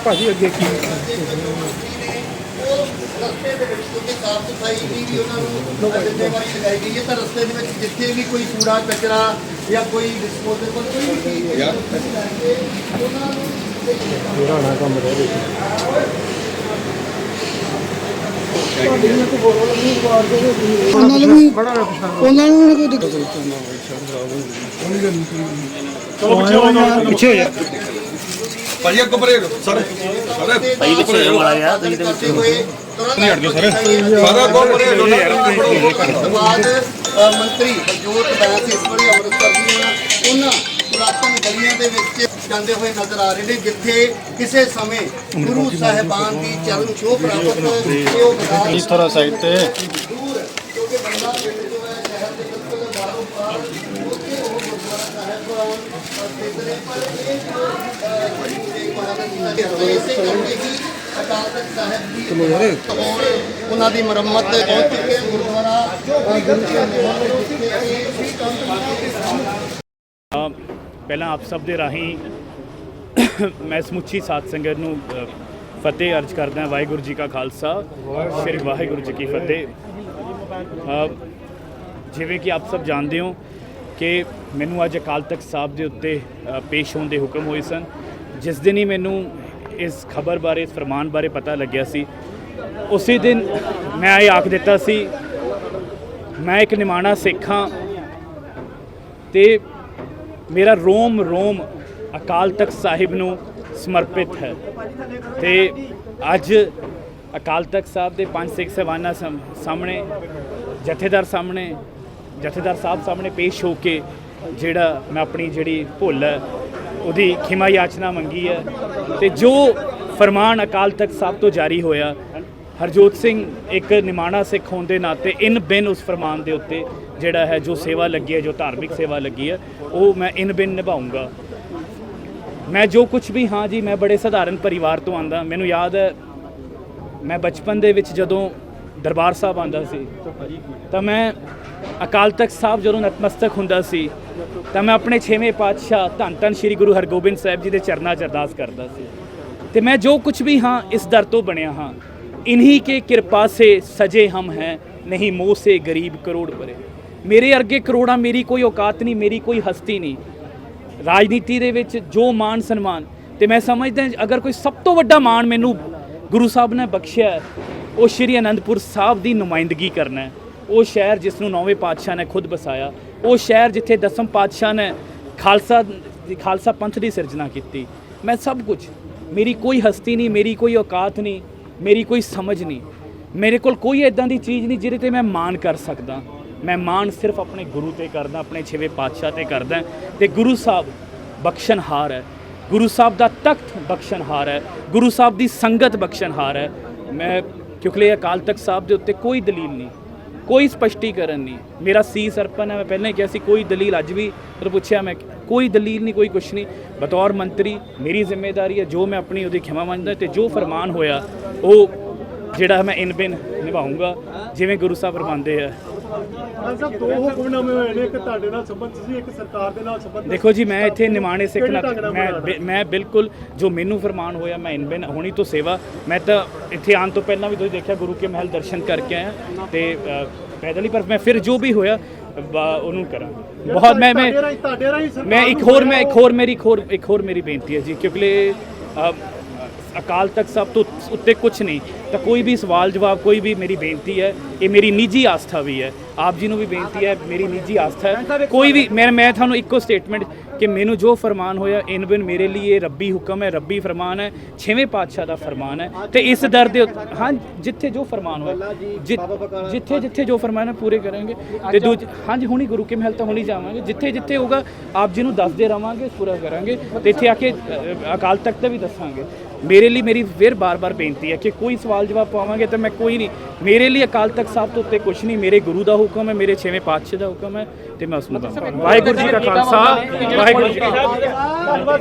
ਭਾਜੀ ਅੱਗੇ ਕੀ ਰਸਤੇ ਦੇ ਵਿੱਚ ਕਿਉਂਕਿ ਸਾਫ਼ ਸਫਾਈ ਦੀ ਵੀ ਉਹਨਾਂ ਨੂੰ ਜ਼ਿੰਮੇਵਾਰੀ ਲਗਾਈ ਗਈ ਹੈ ਤਾਂ ਰਸਤੇ ਦੇ ਵਿੱਚ ਜਿੱਥੇ ਵੀ ਕੋਈ ਕੂੜਾ ਕਚਰਾ ਜਾਂ ਕੋਈ ਡਿਸਪੋਜ਼ੇਬਲ ਕੋਈ ਵੀ ਚੀਜ਼ ਉਹਨਾਂ ਨੂੰ ਮੇਰਾ ਨਾ ਕੰਮ ਰਹਿ ਰਿਹਾ ਉਹਨਾਂ ਨੂੰ ਕੋਈ ਦਿੱਕਤ ਪਿੱਛੇ ਹੋ ਜਾ ਭਾਜੀ ਅੱਗੋਂ ਪਰੇ ਸਰ ਸਾਰੇ ਭਾਈ ਪਿੱਛੇ ਮਾਰਾ ਗਿਆ ਤੁਸੀਂ ਤੇ ਵਿੱਚ ਨਹੀਂ ਹਟ ਗਏ ਸਰ ਸਾਰਾ ਅੱਗੋਂ ਪਰੇ ਬਾਅਦ ਮੰਤਰੀ ਬਲਜੋਤ ਬੈਂਸ ਇਸ ਵਾਰੀ ਅੰਮ੍ਰਿਤਸਰ ਦੀਆਂ ਉਹਨਾਂ ਪੁਰਾਤਨ ਗਲੀਆਂ ਦੇ ਵਿੱਚ ਜਾਂਦੇ ਹੋਏ ਨਜ਼ਰ ਆ ਰਹੇ ਨੇ ਜਿੱਥੇ ਕਿਸੇ ਸਮੇਂ ਗੁਰੂ ਸਾਹਿਬਾਨ ਦੀ ਚਰਨ ਛੋਹ ਪ੍ਰਾਪਤ ਤੇ ਉਹ ਬਤਾ ਇਸ ਤਰ੍ਹਾਂ ਸਾਈਡ ਤੇ ਦੂਰ ਕਿਉਂਕਿ ਬੰਦਾ ਪਿੰਡ ਜੋ ਹੈ ਸ਼ਹਿਰ ਦੇ ਬਿਲਕੁਲ ਬਾਹਰੋਂ ਪਾਰ ਉੱਥੇ ਉਹ ਗੁਰਦੁਆਰਾ ਸਾਹਿਬ ਸਥਿਤ ਨੇ ਪਰ ਇਹ ਇਸੇ ਕਰਕੇ ਹੀ ਅਕਾਲ ਤਖਤ ਸਾਹਿਬ ਦੀ ਉਹਨਾਂ ਦੀ ਮੁਰੰਮਤ ਪਹੁੰਚ ਚੁੱਕੇ ਗੁਰਦੁਆਰਾ ਗੁਰੂ ਕੇ ਪਹਿਲਾਂ ਆਪ ਸਭ ਦੇ ਰਾਹੀਂ ਮੈਂ ਸਮੁੱਚੀ ਸਾਧ ਸੰਗਤ ਨੂੰ ਫਤਿਹ ਅਰਜ਼ ਕਰਦਾ। ਵਾਹਿਗੁਰੂ ਜੀ ਕਾ ਖਾਲਸਾ ਸ੍ਰੀ ਵਾਹਿਗੁਰੂ ਜੀ ਕੀ ਫਤਿਹ। ਜਿਵੇਂ ਕਿ ਆਪ ਸਭ ਜਾਣਦੇ ਹੋ ਕਿ ਮੈਨੂੰ ਅੱਜ ਅਕਾਲ ਤਖਤ ਸਾਹਿਬ ਦੇ ਉੱਤੇ ਪੇਸ਼ ਹੋਣ ਦੇ ਹੁਕਮ ਹੋਏ ਸਨ। ਜਿਸ ਦਿਨ ਹੀ ਮੈਨੂੰ ਇਸ ਖਬਰ ਬਾਰੇ, ਇਸ ਫਰਮਾਨ ਬਾਰੇ ਪਤਾ ਲੱਗਿਆ ਸੀ, ਉਸੇ ਦਿਨ ਮੈਂ ਇਹ ਆਖ ਦਿੱਤਾ ਸੀ ਮੈਂ ਇੱਕ ਨਿਮਾਣਾ ਸਿੱਖ ਹਾਂ ਤੇ ਮੇਰਾ ਰੋਮ ਰੋਮ ਅਕਾਲ ਤਖਤ ਸਾਹਿਬ ਨੂੰ ਸਮਰਪਿਤ ਹੈ। ਤੇ ਅੱਜ ਅਕਾਲ ਤਖਤ ਸਾਹਿਬ ਦੇ 5 ਸਿੱਖ ਸਾਹਿਬਾਨਾਂ ਸਾਹਮਣੇ ਜਥੇਦਾਰ ਸਾਹਿਬ ਸਾਹਮਣੇ ਪੇਸ਼ ਹੋ ਕੇ ਜਿਹੜਾ ਮੈਂ ਆਪਣੀ ਜਿਹੜੀ ਭੁੱਲ ਹੈ ਉਹਦੀ ਖਿਮਾ ਯਾਚਨਾ ਮੰਗੀ ਹੈ। ਤੇ ਜੋ ਫਰਮਾਨ ਅਕਾਲ ਤਖਤ ਸਾਹਿਬ ਤੋਂ ਜਾਰੀ ਹੋਇਆ, ਹਰਜੋਤ ਸਿੰਘ ਇੱਕ ਨਿਮਾਣਾ ਸਿੱਖ ਹੋਣ ਦੇ ਨਾਤੇ ਇਨ ਬਿਨ ਉਸ ਫਰਮਾਨ ਦੇ ਉੱਤੇ ਜਿਹੜਾ ਹੈ ਜੋ ਸੇਵਾ ਲੱਗੀ ਹੈ, ਜੋ ਧਾਰਮਿਕ ਸੇਵਾ ਲੱਗੀ ਹੈ, ਉਹ ਮੈਂ ਇਨ ਬਿਨ ਨਿਭਾਊਂਗਾ। ਮੈਂ ਜੋ ਕੁਝ ਵੀ ਹਾਂ ਜੀ, ਮੈਂ ਬੜੇ ਸਧਾਰਨ ਪਰਿਵਾਰ ਤੋਂ ਆਉਂਦਾ। ਮੈਨੂੰ ਯਾਦ ਹੈ ਮੈਂ ਬਚਪਨ ਦੇ ਵਿੱਚ ਜਦੋਂ ਦਰਬਾਰ ਸਾਹਿਬ ਆਉਂਦਾ ਸੀ ਤਾਂ ਮੈਂ ਅਕਾਲ ਤਖਤ ਸਾਹਿਬ ਜਦੋਂ ਨਤਮਸਤਕ ਹੁੰਦਾ ਸੀ ਤਾਂ ਮੈਂ ਆਪਣੇ 6ਵੇਂ ਪਾਤਸ਼ਾਹ ਧੰਨ ਧੰਨ ਸ਼੍ਰੀ ਗੁਰੂ ਹਰਗੋਬਿੰਦ ਸਾਹਿਬ ਜੀ ਦੇ ਚਰਨਾਂ 'ਚ ਅਰਦਾਸ ਕਰਦਾ ਸੀ। ਤੇ ਮੈਂ ਜੋ ਕੁਝ ਵੀ ਹਾਂ ਇਸ ਦਰ ਤੋਂ ਬਣਿਆ ਹਾਂ। इन्हीं के कृपा से सजे हम हैं, नहीं मोह से गरीब करोड़ परे। मेरे अर्गे करोड़ा मेरी कोई औकात नहीं, मेरी कोई हस्ती नहीं। राजनीति ਦੇ ਵਿੱਚ ਜੋ ਮਾਣ ਸਨਮਾਨ ਤੇ ਮੈਂ ਸਮਝਦਾ ਅਗਰ ਕੋਈ ਸਭ ਤੋਂ ਵੱਡਾ ਮਾਣ ਮੈਨੂੰ ਗੁਰੂ ਸਾਹਿਬ ਨੇ ਬਖਸ਼ਿਆ ਉਹ ਸ਼੍ਰੀ ਅਨੰਦਪੁਰ ਸਾਹਿਬ ਦੀ ਨੁਮਾਇੰਦਗੀ ਕਰਨਾ ਹੈ। ਉਹ ਸ਼ਹਿਰ ਜਿਸ ਨੂੰ 9ਵੇਂ ਪਾਤਸ਼ਾਹ ਨੇ ਖੁਦ ਬਸਾਇਆ, ਉਹ ਸ਼ਹਿਰ ਜਿੱਥੇ 10ਮ ਪਾਤਸ਼ਾਹ ਨੇ ਖਾਲਸਾ ਪੰਥ ਦੀ ਸਿਰਜਣਾ ਕੀਤੀ। ਮੈਂ ਸਭ ਕੁਝ, ਮੇਰੀ ਕੋਈ ਹਸਤੀ ਨਹੀਂ, ਮੇਰੀ ਕੋਈ ਔਕਾਤ ਨਹੀਂ, ਮੇਰੀ ਕੋਈ ਸਮਝ ਨਹੀਂ, ਮੇਰੇ ਕੋਲ ਕੋਈ ਇੱਦਾਂ ਦੀ ਚੀਜ਼ ਨਹੀਂ ਜਿਹਦੇ 'ਤੇ ਮੈਂ ਮਾਣ ਕਰ ਸਕਦਾ। ਮੈਂ ਮਾਣ ਸਿਰਫ ਆਪਣੇ ਗੁਰੂ 'ਤੇ ਕਰਦਾ, ਆਪਣੇ 6ਵੇਂ ਪਾਤਸ਼ਾਹ 'ਤੇ ਕਰਦਾ। ਅਤੇ ਗੁਰੂ ਸਾਹਿਬ ਬਖਸ਼ਣਹਾਰ ਹੈ, ਗੁਰੂ ਸਾਹਿਬ ਦਾ ਤਖਤ ਬਖਸ਼ਣਹਾਰ ਹੈ, ਗੁਰੂ ਸਾਹਿਬ ਦੀ ਸੰਗਤ ਬਖਸ਼ਣਹਾਰ ਹੈ। ਮੈਂ ਕਿਉਂਕਿ ਅਕਾਲ ਤਖਤ ਸਾਹਿਬ ਦੇ ਉੱਤੇ ਕੋਈ ਦਲੀਲ ਨਹੀਂ, ਕੋਈ ਸਪਸ਼ਟੀਕਰਨ ਨਹੀਂ। ਮੇਰਾ ਸੀਸ ਅਰਪਣ ਹੈ, ਮੈਂ ਪਹਿਲਾਂ ਹੀ ਕਿਹਾ ਸੀ ਕੋਈ ਦਲੀਲ, ਅੱਜ ਵੀ ਜਦੋਂ ਪੁੱਛਿਆ ਮੈਂ ਕੋਈ ਦਲੀਲ ਨਹੀਂ, ਕੋਈ ਕੁਛ ਨਹੀਂ। ਬਤੌਰ ਮੰਤਰੀ ਮੇਰੀ ਜ਼ਿੰਮੇਵਾਰੀ ਹੈ ਜੋ ਮੈਂ ਆਪਣੀ ਉਹਦੀ ਖਿਮਾ ਮੰਨਦਾ ਅਤੇ ਜੋ ਫਰਮਾਨ ਹੋਇਆ ਉਹ ਜਿਹੜਾ ਮੈਂ ਇਨ ਬਿਨ ਨਿਭਾਊਂਗਾ ਜਿਵੇਂ ਗੁਰੂ ਸਾਹਿਬ ਫਰਮਾਉਂਦੇ ਆ। ਦੋ ਹੁਕਮਨਾਮੇ ਹੋਏ ਨੇ, ਇੱਕ ਤੁਹਾਡੇ ਨਾਲ ਸੰਬੰਧ ਸੀ, ਇੱਕ ਸਰਕਾਰ ਦੇ ਨਾਲ ਸੰਬੰਧ। ਦੇਖੋ ਜੀ, ਮੈਂ ਇੱਥੇ ਨਿਮਾਣੇ ਸਿੱਖ ਮੈਂ ਬਿਲਕੁਲ ਜੋ ਮੈਨੂੰ ਫਰਮਾਨ ਹੋਇਆ ਮੈਂ ਇਨ ਬਿਨ ਹੋਣੀ ਤੋਂ ਸੇਵਾ। ਮੈਂ ਤਾਂ ਇੱਥੇ ਆਉਣ ਤੋਂ ਪਹਿਲਾਂ ਵੀ ਤੁਸੀਂ ਦੇਖਿਆ ਗੁਰੂ ਕੇ ਮਹਿਲ ਦਰਸ਼ਨ ਕਰਕੇ ਆਇਆ ਅਤੇ ਪੈਦਲ ਹੀ, ਪਰ ਮੈਂ ਫਿਰ ਜੋ ਵੀ ਹੋਇਆ ਉਹਨੂੰ ਕਰਾਂ। ਬਹੁਤ ਮੈਂ ਇੱਕ ਹੋਰ ਮੇਰੀ ਬੇਨਤੀ ਹੈ ਜੀ, ਕਿਉਂਕਿ ਅਕਾਲ ਤਖਤ ਸਾਹਿਬ ਤੋਂ ਉੱਤੇ ਕੁਛ ਨਹੀਂ ਤਾਂ ਕੋਈ ਵੀ ਸਵਾਲ ਜਵਾਬ, ਕੋਈ ਵੀ ਮੇਰੀ ਬੇਨਤੀ ਹੈ, ਇਹ ਮੇਰੀ ਨਿੱਜੀ ਆਸਥਾ ਵੀ ਹੈ। ਆਪ ਜੀ ਨੂੰ ਵੀ ਬੇਨਤੀ ਹੈ, ਮੇਰੀ ਨਿੱਜੀ ਆਸਥਾ ਹੈ। ਕੋਈ ਵੀ ਮੈਂ ਤੁਹਾਨੂੰ ਇੱਕੋ ਸਟੇਟਮੈਂਟ ਕਿ ਮੈਨੂੰ ਜੋ ਫਰਮਾਨ ਹੋਇਆ ਇਨ ਬਿਨ ਮੇਰੇ ਲਈ ਇਹ ਰੱਬੀ ਹੁਕਮ ਹੈ, ਰੱਬੀ ਫਰਮਾਨ ਹੈ, 6ਵੇਂ ਪਾਤਸ਼ਾਹ ਦਾ ਫਰਮਾਨ ਹੈ। ਅਤੇ ਇਸ ਦਰ ਦੇ ਹਾਂ ਜਿੱਥੇ ਜੋ ਫਰਮਾਨ ਹੋਇਆ, ਜਿੱਥੇ ਜੋ ਫਰਮਾਨ ਹੈ ਪੂਰੇ ਕਰਾਂਗੇ। ਅਤੇ ਹਾਂਜੀ ਹੁਣੀ ਗੁਰੂ ਕੇ ਮਹਿਲ ਤਾਂ ਹੁਣੀ ਜਾਵਾਂਗੇ, ਜਿੱਥੇ ਹੋਊਗਾ ਆਪ ਜੀ ਨੂੰ ਦੱਸਦੇ ਰਹਾਂਗੇ, ਪੂਰਾ ਕਰਾਂਗੇ। ਅਤੇ ਇੱਥੇ ਆ ਕੇ ਅਕਾਲ ਤਖਤ ਦਾ ਵੀ ਦੱਸਾਂਗੇ। ਮੇਰੇ ਲਈ ਮੇਰੀ ਫਿਰ ਬਾਰ-ਬਾਰ ਬੇਨਤੀ ਹੈ ਕਿ ਕੋਈ ਸਵਾਲ ਜਵਾਬ ਪਾਵਾਂਗੇ ਤਾਂ ਮੈਂ ਕੋਈ ਨਹੀਂ, ਮੇਰੇ ਲਈ ਅਕਾਲ ਤਖਤ ਸਾਹਿਬ ਤੋਂ ਉੱਤੇ ਕੁਛ ਨਹੀਂ, ਮੇਰੇ ਗੁਰੂ ਦਾ ਹੁਕਮ ਹੈ, ਮੇਰੇ 6ਵੇਂ ਪਾਤਸ਼ਾਹ ਦਾ ਹੁਕਮ ਹੈ ਅਤੇ ਮੈਂ ਉਸ ਨੂੰ ਵਾਹਿਗੁਰੂ ਜੀ ਕਾ ਖਾਲਸਾ ਵਾਹਿਗੁਰੂ ਜੀ ਕੀ ਫਤਿਹ।